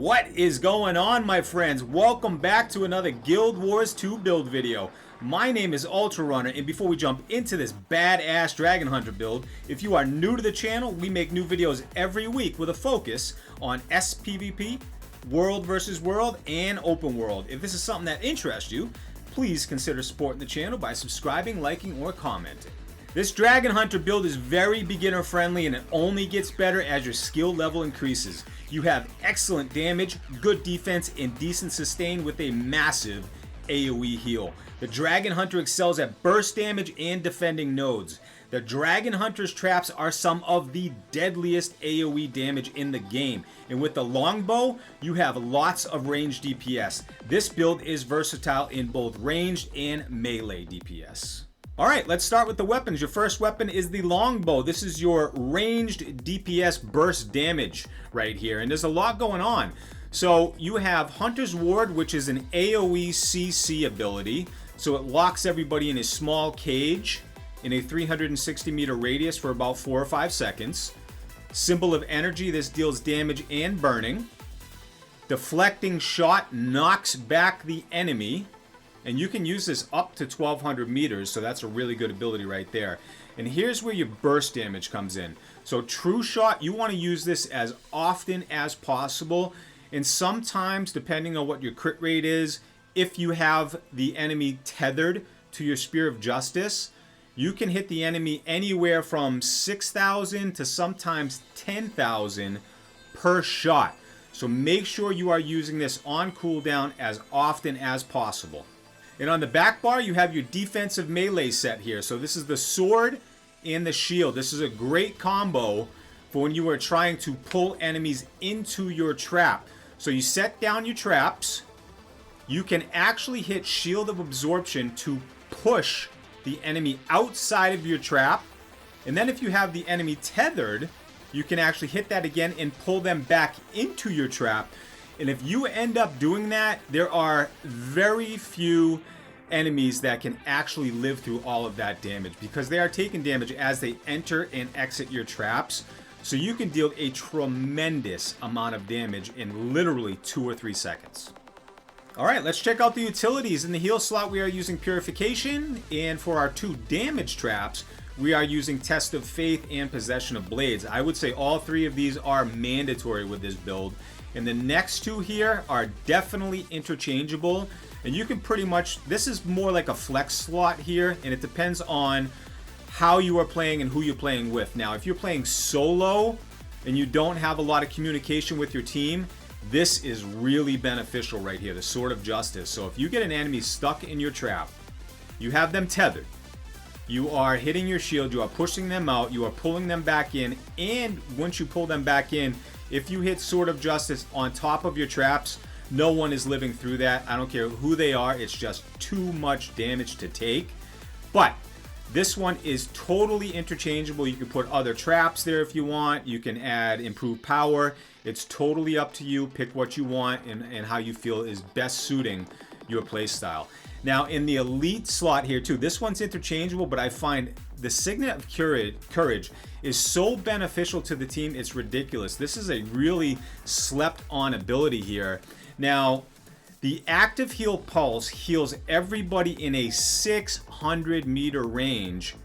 What is going on, my friends? Welcome back to another Guild Wars 2 build video. My name is Ultra Runner, and before we jump into this badass Dragon Hunter build, if you are new to the channel, we make new videos every week with a focus on sPvP, World versus World, and Open World. If this is something that interests you, please consider supporting the channel by subscribing, liking, or commenting. This Dragon Hunter build is very beginner friendly and it only gets better as your skill level increases. You have excellent damage, good defense, and decent sustain with a massive AOE heal. The Dragon Hunter excels at burst damage and defending nodes. The Dragon Hunter's traps are some of the deadliest AOE damage in the game. And with the longbow, you have lots of ranged DPS. This build is versatile in both ranged and melee DPS. Alright, let's start with the weapons. Your first weapon is the longbow. This is your ranged DPS burst damage right here, and there's a lot going on. So you have Hunter's Ward, which is an AOE CC ability. So it locks everybody in a small cage in a 360 meter radius for about 4 or 5 seconds. Symbol of Energy, this deals damage and burning. Deflecting Shot knocks back the enemy. And you can use this up to 1200 meters, so that's a really good ability right there. And here's where your burst damage comes in. So True Shot, you want to use this as often as possible. And sometimes, depending on what your crit rate is, if you have the enemy tethered to your Spear of Justice, you can hit the enemy anywhere from 6,000 to sometimes 10,000 per shot. So make sure you are using this on cooldown as often as possible. And on the back bar, you have your defensive melee set here. So this is the sword and the shield. This is a great combo for when you are trying to pull enemies into your trap. So you set down your traps. You can actually hit Shield of Absorption to push the enemy outside of your trap. And then if you have the enemy tethered, you can actually hit that again and pull them back into your trap. And if you end up doing that, there are very few enemies that can actually live through all of that damage because they are taking damage as they enter and exit your traps. So you can deal a tremendous amount of damage in literally 2 or 3 seconds. Alright, let's check out the utilities. In the heal slot, we are using Purification, and for our 2 damage traps, we are using Test of Faith and Possession of Blades. I would say all 3 of these are mandatory with this build. And the next 2 here are definitely interchangeable. And you can pretty much, this is more like a flex slot here, and it depends on how you are playing and who you're playing with. Now, if you're playing solo and you don't have a lot of communication with your team, this is really beneficial right here, the Sword of Justice. So if you get an enemy stuck in your trap, you have them tethered, you are hitting your shield, you are pushing them out, you are pulling them back in, and once you pull them back in, if you hit Sword of Justice on top of your traps, no one is living through that. I don't care who they are, it's just too much damage to take. But this one is totally interchangeable. You can put other traps there if you want. You can add improved power. It's totally up to you. Pick what you want and how you feel is best suiting your playstyle. Now in the elite slot here too, this one's interchangeable, but I find the Signet of Courage is so beneficial to the team, it's ridiculous. This is a really slept on ability here. Now, the active heal pulse heals everybody in a 600 meter range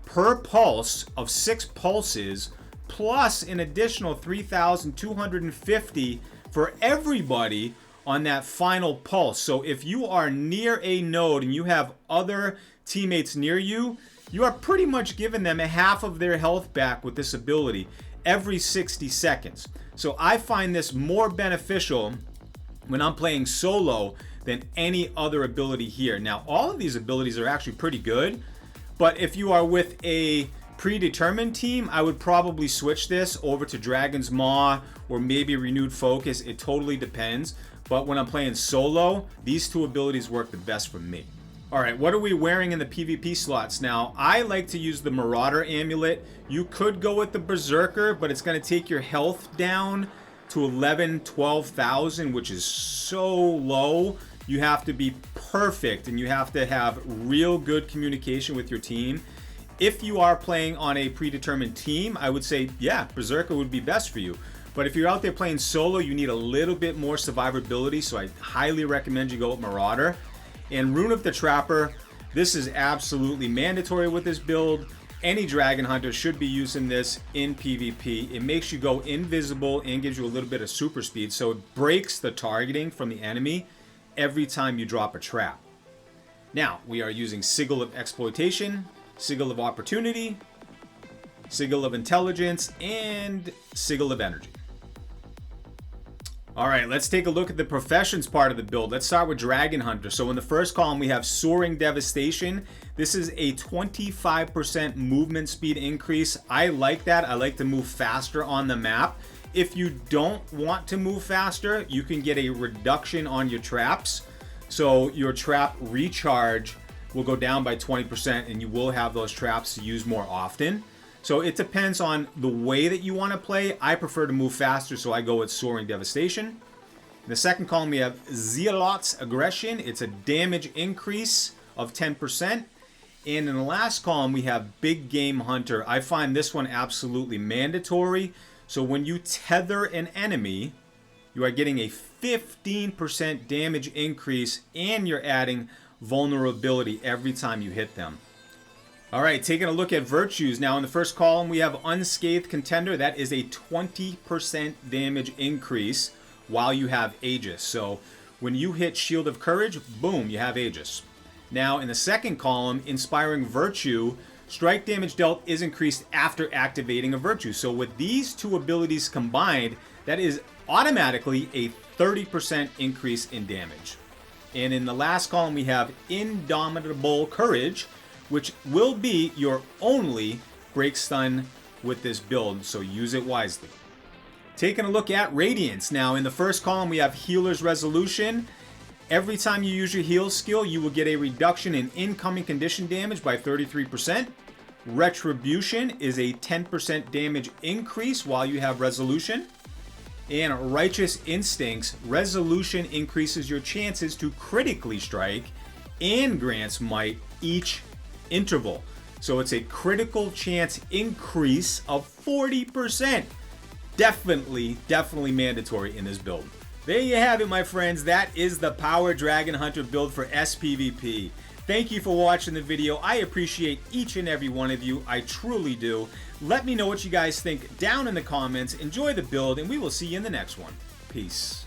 per pulse of 6 pulses, plus an additional 3,250 for everybody on that final pulse. So if you are near a node and you have other teammates near you, you are pretty much giving them a half of their health back with this ability every 60 seconds. So I find this more beneficial when I'm playing solo than any other ability here. Now, all of these abilities are actually pretty good, but if you are with a predetermined team, I would probably switch this over to Dragon's Maw or maybe Renewed Focus. It totally depends. But when I'm playing solo, these 2 abilities work the best for me. Alright, what are we wearing in the PvP slots? Now, I like to use the Marauder Amulet. You could go with the Berserker, but it's going to take your health down to 12,000, which is so low. You have to be perfect and you have to have real good communication with your team. If you are playing on a predetermined team, I would say, yeah, Berserker would be best for you. But if you're out there playing solo, you need a little bit more survivability, so I highly recommend you go with Marauder. And Rune of the Trapper, this is absolutely mandatory with this build. Any Dragon Hunter should be using this in PvP. It makes you go invisible and gives you a little bit of super speed, so it breaks the targeting from the enemy every time you drop a trap. Now, we are using Sigil of Exploitation, Sigil of Opportunity, Sigil of Intelligence, and Sigil of Energy. All right, let's take a look at the professions part of the build. Let's start with Dragon Hunter. So in the first column, we have Soaring Devastation. This is a 25% movement speed increase. I like that. I like to move faster on the map. If you don't want to move faster, you can get a reduction on your traps. So your trap recharge will go down by 20% and you will have those traps to use more often. So it depends on the way that you want to play. I prefer to move faster, so I go with Soaring Devastation. In the second column, we have Zealot's Aggression. It's a damage increase of 10%. And in the last column, we have Big Game Hunter. I find this one absolutely mandatory. So when you tether an enemy, you are getting a 15% damage increase, and you're adding vulnerability every time you hit them. All right, taking a look at virtues. Now in the first column, we have Unscathed Contender. That is a 20% damage increase while you have Aegis. So when you hit Shield of Courage, boom, you have Aegis. Now in the second column, Inspiring Virtue, strike damage dealt is increased after activating a virtue. So with these two abilities combined, that is automatically a 30% increase in damage. And in the last column, we have Indomitable Courage, which will be your only break stun with this build, so use it wisely. Taking a look at Radiance. Now in the first column, we have Healer's Resolution. Every time you use your heal skill, you will get a reduction in incoming condition damage by 33%. Retribution is a 10% damage increase while you have Resolution. And Righteous Instincts, Resolution increases your chances to critically strike and grants might each interval. So it's a critical chance increase of 40%. Definitely mandatory in this build. There you have it, my friends. That is the Power Dragon Hunter build for sPvP. Thank you for watching the video. I appreciate each and every one of you. I truly do. Let me know what you guys think down in the comments. Enjoy the build, and we will see you in the next one. Peace.